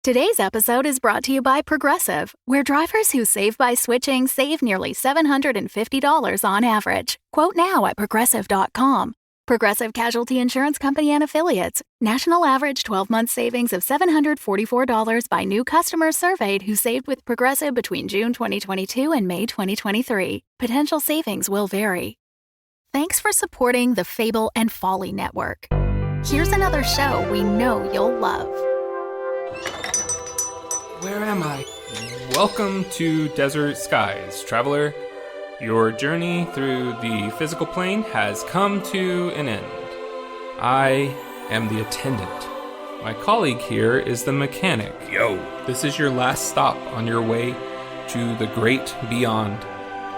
Today's episode is brought to you by Progressive, where drivers who save by switching save nearly $750 on average. Quote now at Progressive.com. Progressive Casualty Insurance Company and Affiliates. National average 12-month savings of $744 by new customers surveyed who saved with Progressive between June 2022 and May 2023. Potential savings will vary. Thanks for supporting the Fable and Folly Network. Here's another show we know you'll love. Where am I? Welcome to Desert Skies, traveler. Your journey through the physical plane has come to an end. I am the attendant. My colleague here is the mechanic. Yo. This is your last stop on your way to the great beyond.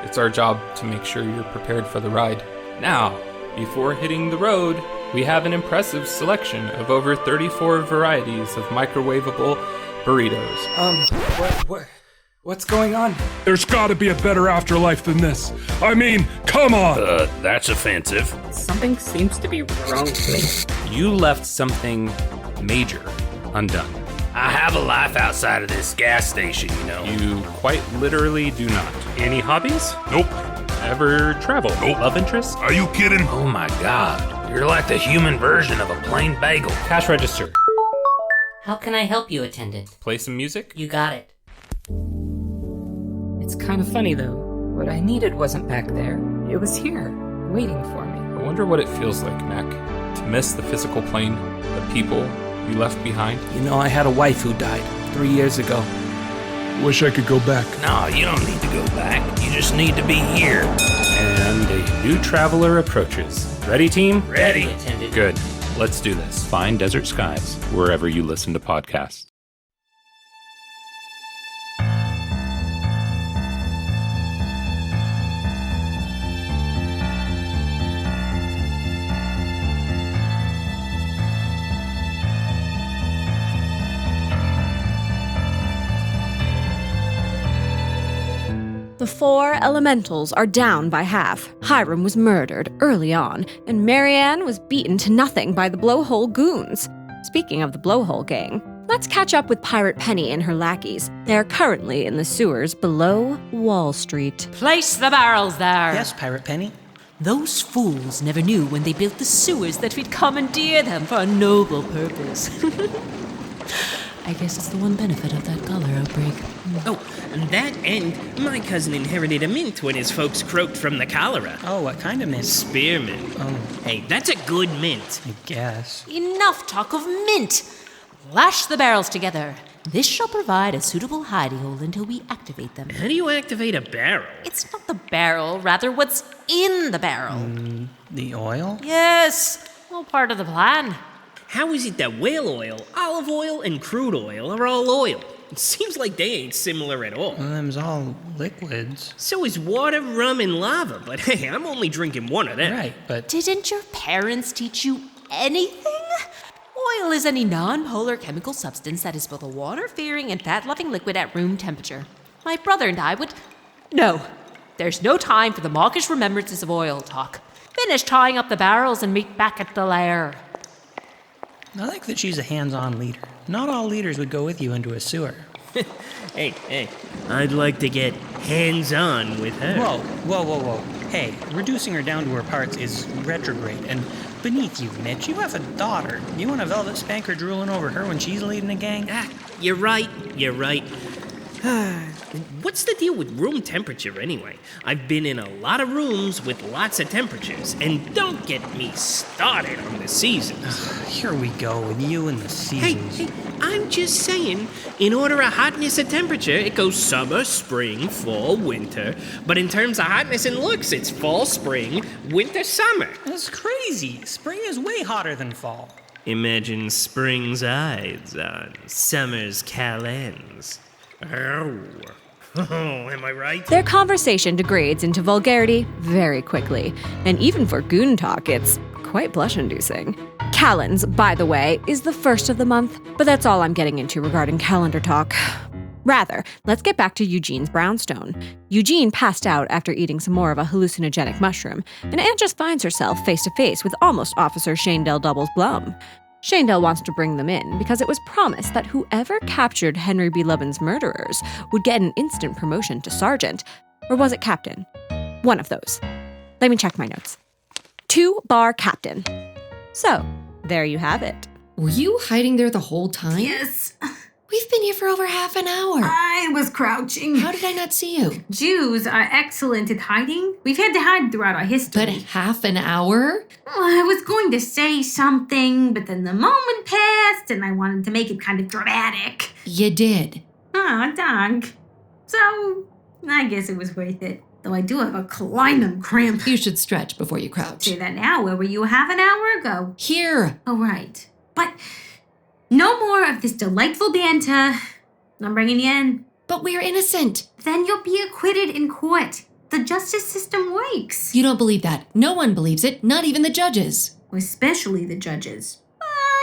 It's our job to make sure you're prepared for the ride. Now, before hitting the road, we have an impressive selection of over 34 varieties of microwavable burritos. What's going on? There's gotta be a better afterlife than this. I mean, come on! That's offensive. Something seems to be wrong with me. You left something major undone. I have a life outside of this gas station, you know. You quite literally do not. Any hobbies? Nope. Ever travel? Nope. Love interest? Are you kidding? Oh my god. You're like the human version of a plain bagel. Cash register. How can I help you, attendant? Play some music? You got it. It's kind of funny, though. What I needed wasn't back there. It was here, waiting for me. I wonder what it feels like, Mac, to miss the physical plane, the people you left behind. You know, I had a wife who died 3 years ago. Wish I could go back. No, you don't need to go back. You just need to be here. And a new traveler approaches. Ready, team? Ready. Attendant. Good. Let's do this. Find Desert Skies wherever you listen to podcasts. The four elementals are down by half. Hiram was murdered early on, and Maryanne was beaten to nothing by the Blowhole goons. Speaking of the Blowhole gang, let's catch up with Pirate Penny and her lackeys. They are currently in the sewers below Wall Street. Place the barrels there. Yes, Pirate Penny? Those fools never knew when they built the sewers that we'd commandeer them for a noble purpose. I guess it's the one benefit of that cholera outbreak. Oh, that and my cousin inherited a mint when his folks croaked from the cholera. Oh, what kind of mint? Spearmint. Oh. Hey, that's a good mint. I guess. Enough talk of mint. Lash the barrels together. This shall provide a suitable hidey hole until we activate them. How do you activate a barrel? It's not the barrel, rather what's in the barrel. The oil? Yes, all part of the plan. How is it that whale oil, olive oil, and crude oil are all oil? It seems like they ain't similar at all. Well, them's all liquids. So is water, rum, and lava, but hey, I'm only drinking one of them. Right, but... Didn't your parents teach you anything? Oil is any non-polar chemical substance that is both a water-fearing and fat-loving liquid at room temperature. My brother and I would... No, there's no time for the mawkish remembrances of oil talk. Finish tying up the barrels and meet back at the lair. I like that she's a hands-on leader. Not all leaders would go with you into a sewer. Hey, I'd like to get hands-on with her. Whoa. Hey, reducing her down to her parts is retrograde, and beneath you, Mitch, you have a daughter. You want a velvet spanker drooling over her when she's leading a gang? You're right. What's the deal with room temperature anyway? I've been in a lot of rooms with lots of temperatures, and don't get me started on the seasons. Here we go with you and the seasons. Hey, I'm just saying, in order of hotness and temperature, it goes summer, spring, fall, winter. But in terms of hotness and looks, it's fall, spring, winter, summer. That's crazy. Spring is way hotter than fall. Imagine spring's eyes on summer's calends. Oh, am I right? Their conversation degrades into vulgarity very quickly, and even for goon talk, it's quite blush-inducing. Calends, by the way, is the first of the month, but that's all I'm getting into regarding calendar talk. Rather, let's get back to Eugene's brownstone. Eugene passed out after eating some more of a hallucinogenic mushroom, and Anjus finds herself face-to-face with almost Officer Shaindel Doubles Blum. Shaindel wants to bring them in because it was promised that whoever captured Henry B. Lubbins' murderers would get an instant promotion to sergeant. Or was it captain? One of those. Let me check my notes. 2-bar captain. So, there you have it. Were you hiding there the whole time? Yes. We've been here for over half an hour. I was crouching. How did I not see you? Jews are excellent at hiding. We've had to hide throughout our history. But half an hour? I was going to say something, but then the moment passed, and I wanted to make it kind of dramatic. You did. Oh, dog. So, I guess it was worth it. Though I do have a clinum cramp. You should stretch before you crouch. Say that now. Where were you half an hour ago? Here. Oh, right. But no more of this delightful banter. I'm bringing you in. But we're innocent. Then you'll be acquitted in court. The justice system works. You don't believe that. No one believes it, not even the judges. Especially the judges.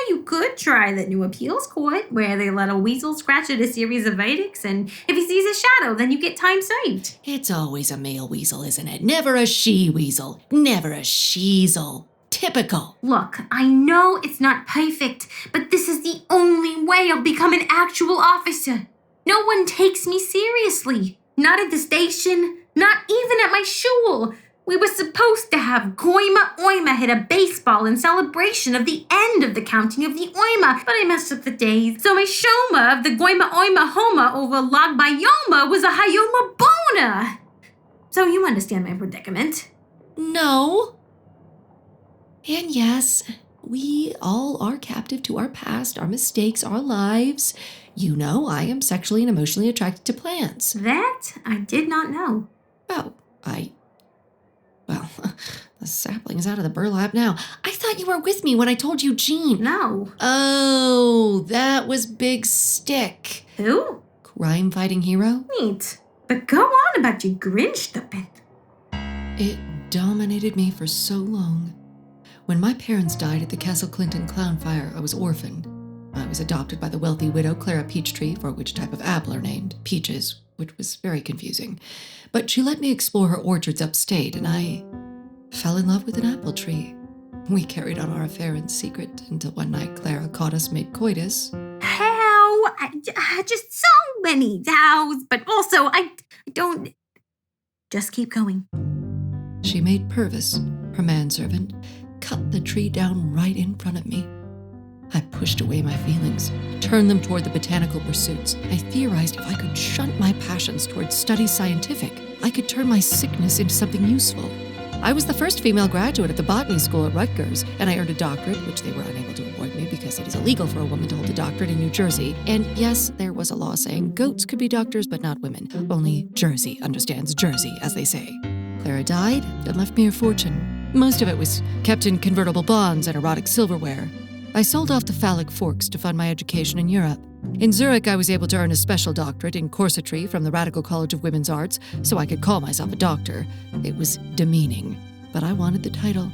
You could try the new appeals court, where they let a weasel scratch at a series of verdicts, and if he sees a shadow, then you get time saved. It's always a male weasel, isn't it? Never a she-weasel. Never a sheasel. Typical. Look, I know it's not perfect, but this is the only way I'll become an actual officer. No one takes me seriously. Not at the station, not even at my shul. We were supposed to have Goima Oima hit a baseball in celebration of the end of the counting of the Oima, but I messed up the days. So my shoma of the Goima Oima Homa over Lag Bayoma was a Hayoma Bona. So you understand my predicament. No. And yes, we all are captive to our past, our mistakes, our lives. You know, I am sexually and emotionally attracted to plants. That I did not know. Oh, Well, the sapling is out of the burlap now. I thought you were with me when I told Eugene. No. Oh, that was Big Stick. Who? Crime-fighting hero? Neat. But go on about your Grinch stuffing. It dominated me for so long. When my parents died at the Castle Clinton clown fire, I was orphaned. I was adopted by the wealthy widow Clara Peachtree, for which type of apple are named Peaches, which was very confusing. But she let me explore her orchards upstate, and I fell in love with an apple tree. We carried on our affair in secret until one night Clara caught us mid-coitus. How? Just so many hows, but also I don't... Just keep going. She made Purvis, her manservant, cut the tree down right in front of me. I pushed away my feelings, turned them toward the botanical pursuits. I theorized if I could shunt my passions toward studies scientific, I could turn my sickness into something useful. I was the first female graduate at the botany school at Rutgers, and I earned a doctorate, which they were unable to award me because it is illegal for a woman to hold a doctorate in New Jersey. And yes, there was a law saying goats could be doctors, but not women. Only Jersey understands Jersey, as they say. Clara died and left me her fortune. Most of it was kept in convertible bonds and erotic silverware. I sold off the phallic forks to fund my education in Europe. In Zurich, I was able to earn a special doctorate in corsetry from the Radical College of Women's Arts, so I could call myself a doctor. It was demeaning, but I wanted the title.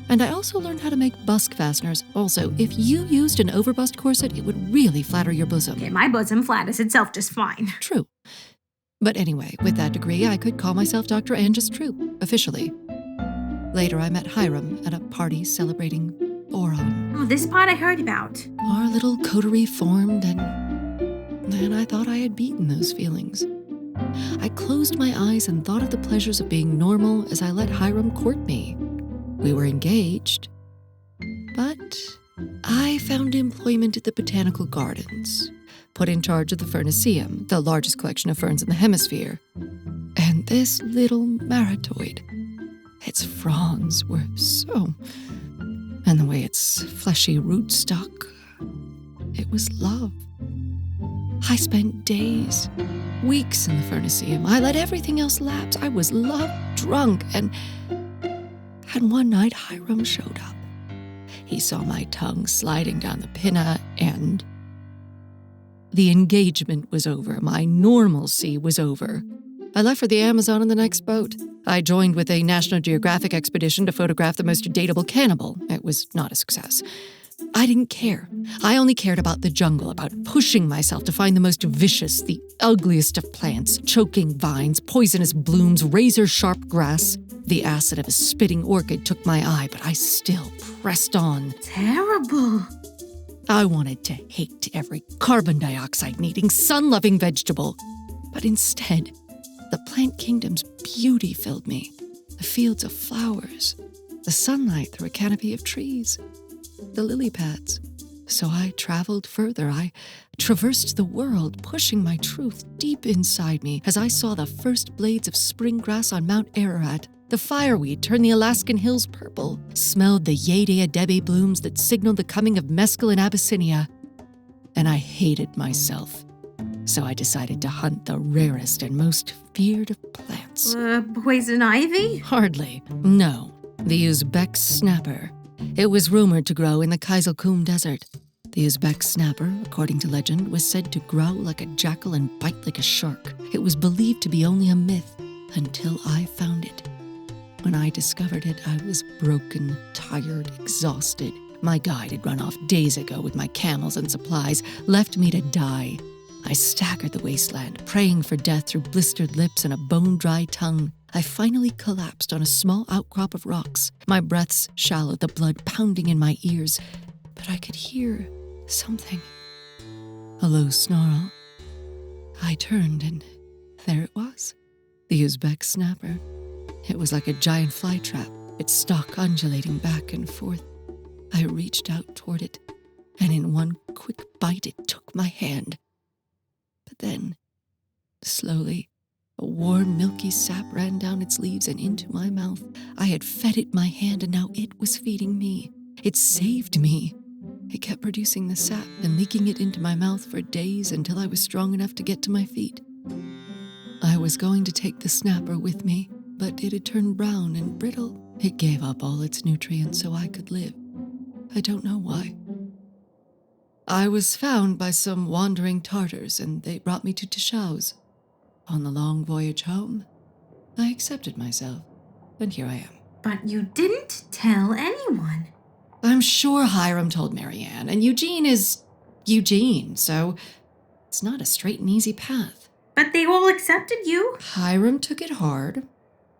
And I also learned how to make busk fasteners. Also, if you used an overbust corset, it would really flatter your bosom. Okay, my bosom flatters itself just fine. True. But anyway, with that degree, I could call myself Dr. Anjus Troop, officially. Later, I met Hiram at a party celebrating Boron. Oh, this part I heard about. Our little coterie formed, and then I thought I had beaten those feelings. I closed my eyes and thought of the pleasures of being normal as I let Hiram court me. We were engaged, but I found employment at the Botanical Gardens, put in charge of the Fernaceum, the largest collection of ferns in the hemisphere. And this little maritoid, its fronds were so... And the way its fleshy root stuck, it was love. I spent days, weeks in the Fernaceum. I let everything else lapse. I was love-drunk, and one night Hiram showed up. He saw my tongue sliding down the pinna, and the engagement was over. My normalcy was over. I left for the Amazon on the next boat. I joined with a National Geographic expedition to photograph the most dateable cannibal. It was not a success. I didn't care. I only cared about the jungle, about pushing myself to find the most vicious, the ugliest of plants, choking vines, poisonous blooms, razor-sharp grass. The acid of a spitting orchid took my eye, but I still pressed on. Terrible. I wanted to hate every carbon dioxide-needing, sun-loving vegetable. But instead, the plant kingdom's beauty filled me. The fields of flowers, the sunlight through a canopy of trees, the lily pads. So I traveled further. I traversed the world, pushing my truth deep inside me as I saw the first blades of spring grass on Mount Ararat. The fireweed turned the Alaskan hills purple, smelled the Yedea Debe blooms that signaled the coming of mescal in Abyssinia. And I hated myself. So I decided to hunt the rarest and most feared of plants. Poison ivy? Hardly. No. The Uzbek snapper. It was rumored to grow in the Kizilkum Desert. The Uzbek snapper, according to legend, was said to growl like a jackal and bite like a shark. It was believed to be only a myth until I found it. When I discovered it, I was broken, tired, exhausted. My guide had run off days ago with my camels and supplies, left me to die. I staggered the wasteland, praying for death through blistered lips and a bone-dry tongue. I finally collapsed on a small outcrop of rocks. My breaths shallow, the blood pounding in my ears. But I could hear something. A low snarl. I turned, and there it was. The Uzbek snapper. It was like a giant fly trap, its stalk undulating back and forth. I reached out toward it, and in one quick bite it took my hand. But then, slowly, a warm, milky sap ran down its leaves and into my mouth. I had fed it my hand, and now it was feeding me. It saved me. It kept producing the sap and leaking it into my mouth for days until I was strong enough to get to my feet. I was going to take the snapper with me, but it had turned brown and brittle. It gave up all its nutrients so I could live. I don't know why. I was found by some wandering Tartars, and they brought me to Tashau's. On the long voyage home, I accepted myself, and here I am. But you didn't tell anyone. I'm sure Hiram told Maryanne, and Eugene is Eugene, so it's not a straight and easy path. But they all accepted you. Hiram took it hard.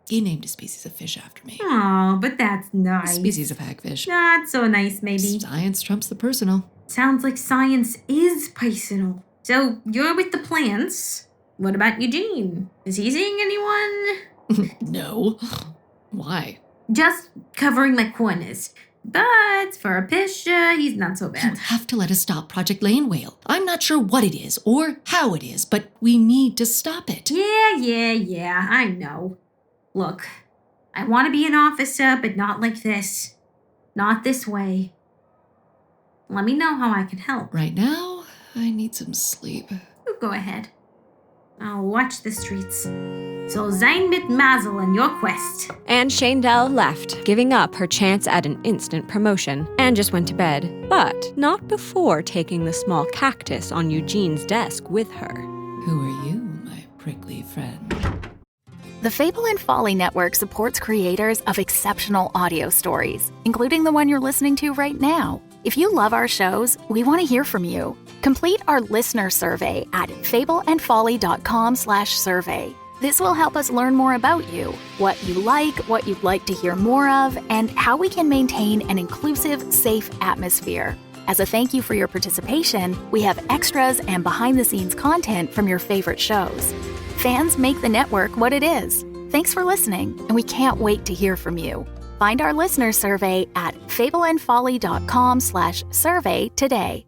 He named a species of fish after me. Oh, but that's nice. A species of hagfish. Not so nice, maybe. Science trumps the personal. Sounds like science is personal. So you're with the plants. What about Eugene? Is he seeing anyone? No. Why? Just covering my corners. But for a fish, he's not so bad. You have to let us stop Project Lane Whale. I'm not sure what it is or how it is, but we need to stop it. Yeah, I know. Look, I want to be an officer, but not like this. Not this way. Let me know how I can help. Right now, I need some sleep. You go ahead. I'll watch the streets. So sein mit Mazel in your quest. And Shaindel left, giving up her chance at an instant promotion. Anjus went to bed, but not before taking the small cactus on Eugene's desk with her. Who are you, my prickly friend? The Fable and Folly Network supports creators of exceptional audio stories, including the one you're listening to right now. If you love our shows, we want to hear from you. Complete our listener survey at fableandfolly.com/survey. This will help us learn more about you, what you like, what you'd like to hear more of, and how we can maintain an inclusive, safe atmosphere. As a thank you for your participation, we have extras and behind-the-scenes content from your favorite shows. Fans make the network what it is. Thanks for listening, and we can't wait to hear from you. Find our listener survey at fableandfolly.com/survey today.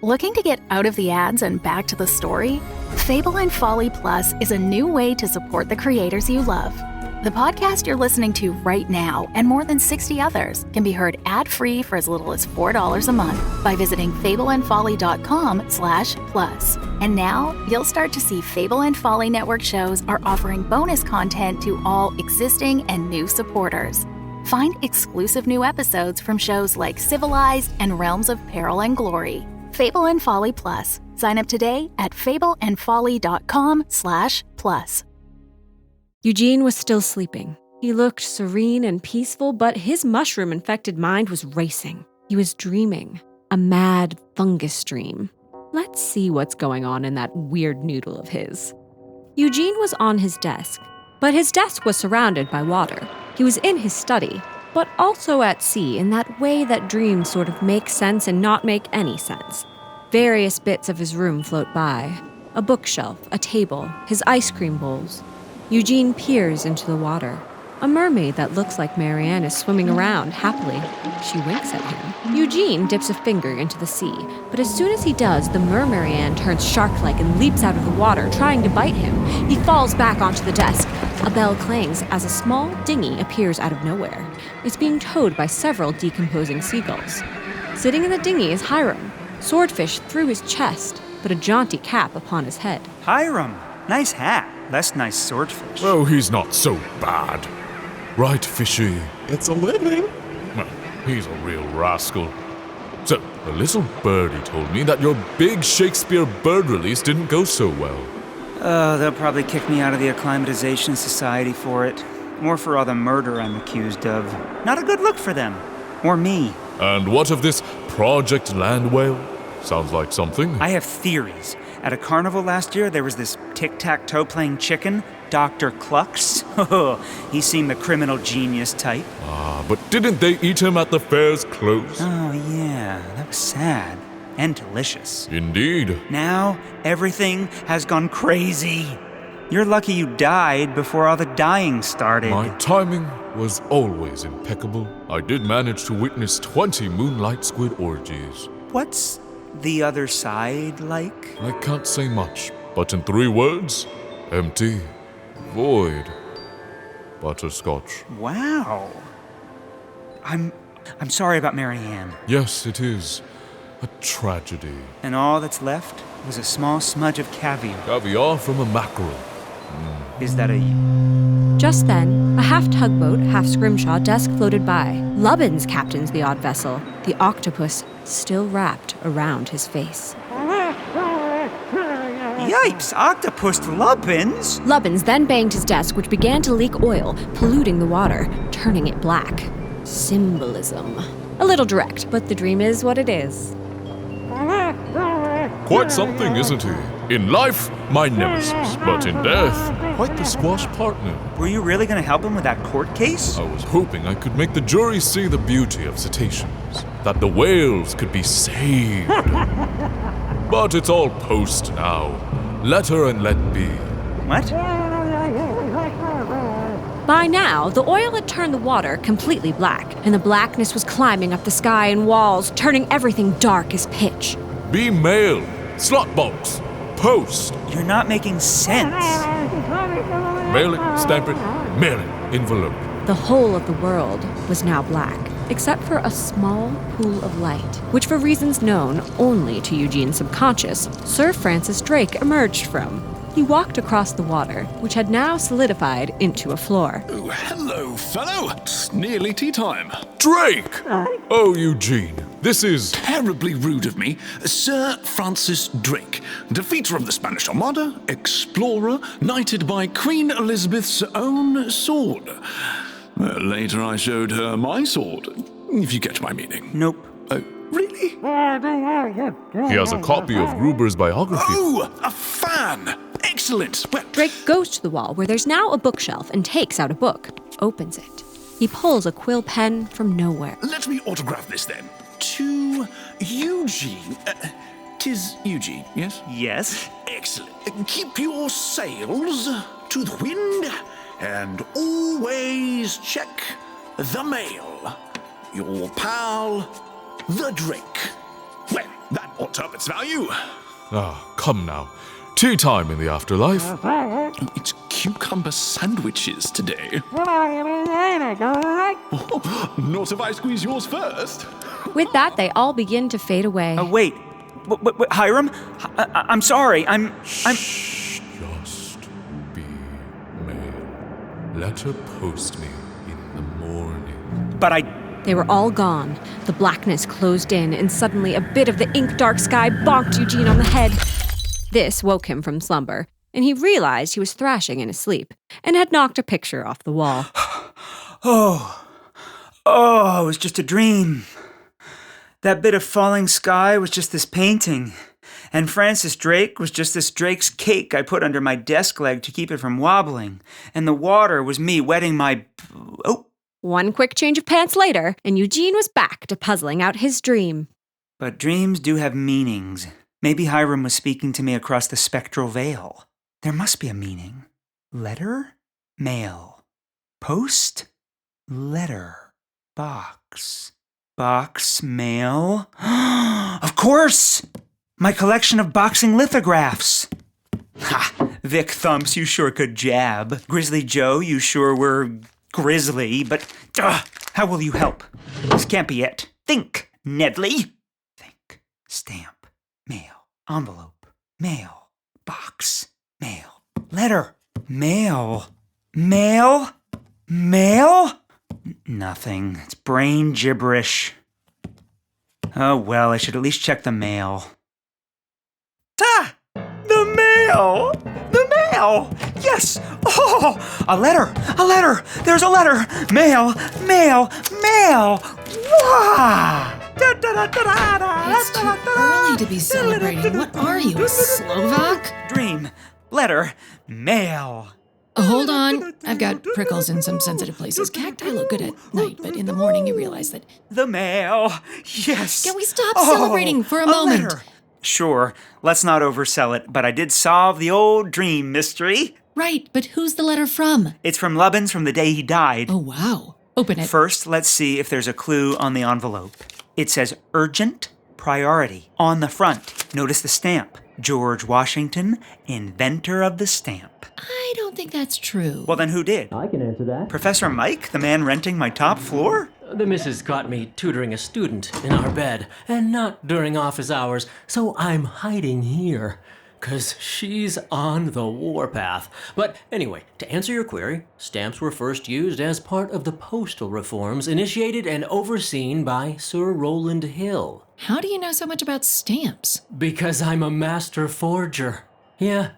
Looking to get out of the ads and back to the story? Fable and Folly Plus is a new way to support the creators you love. The podcast you're listening to right now and more than 60 others can be heard ad-free for as little as $4 a month by visiting fableandfolly.com/plus. And now you'll start to see Fable and Folly Network shows are offering bonus content to all existing and new supporters. Find exclusive new episodes from shows like Civilized and Realms of Peril and Glory. Fable and Folly Plus. Sign up today at fableandfolly.com/plus. Eugene was still sleeping. He looked serene and peaceful, but his mushroom-infected mind was racing. He was dreaming. A mad fungus dream. Let's see what's going on in that weird noodle of his. Eugene was on his desk, but his desk was surrounded by water. He was in his study, but also at sea in that way that dreams sort of make sense and not make any sense. Various bits of his room float by. A bookshelf, a table, his ice cream bowls. Eugene peers into the water. A mermaid that looks like Maryanne is swimming around happily. She winks at him. Eugene dips a finger into the sea, but as soon as he does, the Maryanne turns shark-like and leaps out of the water, trying to bite him. He falls back onto the desk. A bell clangs as a small dinghy appears out of nowhere. It's being towed by several decomposing seagulls. Sitting in the dinghy is Hiram, swordfish through his chest, but a jaunty cap upon his head. Hiram, nice hat. Less nice swordfish. Oh, he's not so bad. Right, Fishy? It's a living. Well, he's a real rascal. So, a little birdie told me that your big Shakespeare bird release didn't go so well. They'll probably kick me out of the Acclimatization Society for it. Or for all the murder I'm accused of. Not a good look for them. Or me. And what of this Project Land Whale? Sounds like something. I have theories. At a carnival last year, there was this tic-tac-toe playing chicken, Dr. Clucks. He seemed the criminal genius type. Ah, but didn't they eat him at the fair's close? Oh, yeah. That was sad. And delicious. Indeed. Now, everything has gone crazy. You're lucky you died before all the dying started. My timing was always impeccable. I did manage to witness 20 moonlight squid orgies. What's the other side like? I can't say much, but in 3 words, empty, void, butterscotch. Wow. I'm sorry about Maryanne. Yes, it is a tragedy. And all that's left was a small smudge of caviar. Caviar from a mackerel. Is that a... Just then, a half-tugboat, half-scrimshaw desk floated by. Lubbins captains the odd vessel, the octopus still wrapped around his face. Yipes! Octopus Lubbins! Lubbins then banged his desk, which began to leak oil, polluting the water, turning it black. Symbolism. A little direct, but the dream is what it is. Quite something, isn't he? In life, my nemesis, but in death, quite the squash partner. Were you really going to help him with that court case? I was hoping I could make the jury see the beauty of cetaceans, that the whales could be saved. But it's all post now. Let her and let be. What? By now, the oil had turned the water completely black, and the blackness was climbing up the sky and walls, turning everything dark as pitch. Be mail, slot box, post. You're not making sense. Mail it, stamp it, mail it, envelope. The whole of the world was now black, except for a small pool of light, which for reasons known only to Eugene's subconscious, Sir Francis Drake emerged from. He walked across the water, which had now solidified into a floor. Oh, hello, fellow. It's nearly tea time. Drake! Oh, Eugene, this is... Terribly rude of me. Sir Francis Drake, defeater of the Spanish Armada, explorer, knighted by Queen Elizabeth's own sword. Later I showed her my sword, if you get my meaning. Nope. Oh, really? He has a copy of Gruber's biography. Oh, a fan! Excellent! Well, Drake goes to the wall where there's now a bookshelf and takes out a book, opens it. He pulls a quill pen from nowhere. Let me autograph this then. To Eugene. 'Tis Eugene, yes? Yes. Excellent. Keep your sails to the wind and always check the mail. Your pal, the Drake. Well, that ought to up its value. Ah, come now. Tea time in the afterlife. It's cucumber sandwiches today. Not if I squeeze yours first. With that, they all begin to fade away. Wait. Hiram? I'm sorry. I'm... Shh. Just be mail. Let her post me in the morning. But They were all gone. The blackness closed in, and suddenly a bit of the ink-dark sky bonked Eugene on the head. This woke him from slumber, and he realized he was thrashing in his sleep, and had knocked a picture off the wall. Oh, it was just a dream. That bit of falling sky was just this painting. And Francis Drake was just this Drake's cake I put under my desk leg to keep it from wobbling. And the water was me wetting my... Oh, One quick change of pants later, and Eugene was back to puzzling out his dream. But dreams do have meanings. Maybe Hiram was speaking to me across the spectral veil. There must be a meaning. Letter? Mail. Post? Letter. Box. Box, mail. Of course! My collection of boxing lithographs. Ha! Vic Thumps, you sure could jab. Grizzly Joe, you sure were grisly, but how will you help? This can't be it. Think, Nedley. Think. Stamp. Mail. Envelope. Mail. Box. Mail. Letter. Mail. Mail? Mail? Nothing. It's brain gibberish. Oh well, I should at least check the mail. Ta! The mail! The mail! Yes! Oh! A letter! A letter! There's a letter! Mail! Mail! Mail! Wah! It's too early to be celebrating. What are you, a Slovak? Dream. Letter. Mail. Hold on. I've got prickles in some sensitive places. Cacti look good at night, but in the morning you realize that... The mail. Yes. Can we stop celebrating for a moment? Letter. Sure. Let's not oversell it, but I did solve the old dream mystery. Right, but who's the letter from? It's from Lubbins from the day he died. Oh, wow. Open it. First, let's see if there's a clue on the envelope. It says urgent priority on the front. Notice the stamp. George Washington, inventor of the stamp. I don't think that's true. Well, then who did? I can answer that. Professor Mike, the man renting my top floor? The missus caught me tutoring a student in our bed, and not during office hours, so I'm hiding here. 'Cause she's on the warpath. But anyway, to answer your query, stamps were first used as part of the postal reforms initiated and overseen by Sir Rowland Hill. How do you know so much about stamps? Because I'm a master forger. Yeah,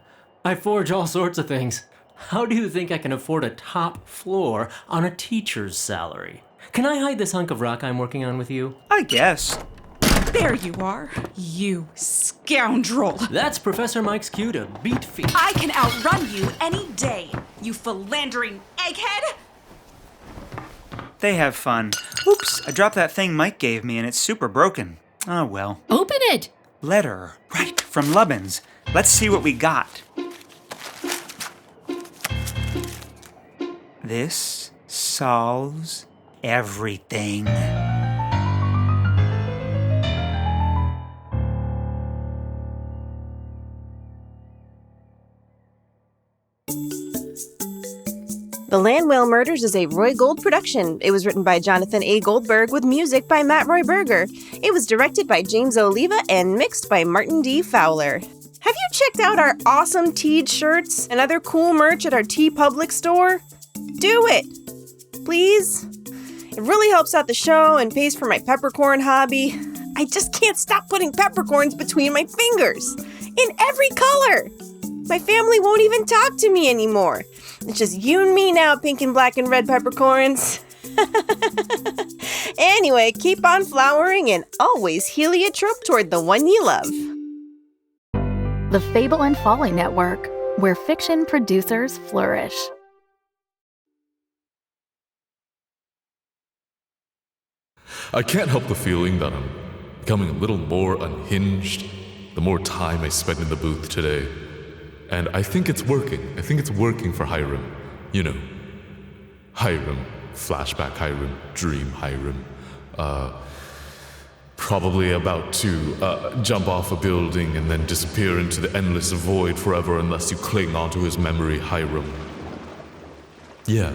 I forge all sorts of things. How do you think I can afford a top floor on a teacher's salary? Can I hide this hunk of rock I'm working on with you? I guess. There you are, you scoundrel. That's Professor Mike's cue to beat feet. I can outrun you any day, you philandering egghead. They have fun. Oops, I dropped that thing Mike gave me and it's super broken. Oh well. Open it! Letter. Right, from Lubbins. Let's see what we got. This solves everything. The Landwell Murders is a Roy Gold production. It was written by Jonathan A. Goldberg with music by Matt Roy Berger. It was directed by James Oliva and mixed by Martin D. Fowler. Have you checked out our awesome Teed shirts and other cool merch at our Tee Public store? Do it! Please? It really helps out the show and pays for my peppercorn hobby. I just can't stop putting peppercorns between my fingers. In every color! My family won't even talk to me anymore. It's just you and me now, pink and black and red peppercorns. Anyway, keep on flowering and always heliotrope toward the one you love. The Fable and Folly Network, where fiction producers flourish. I can't help the feeling that I'm becoming a little more unhinged the more time I spend in the booth today. And I think it's working. I think it's working for Hiram. You know, Hiram, flashback Hiram, dream Hiram. Probably about to jump off a building and then disappear into the endless void forever unless you cling onto his memory, Hiram. Yeah.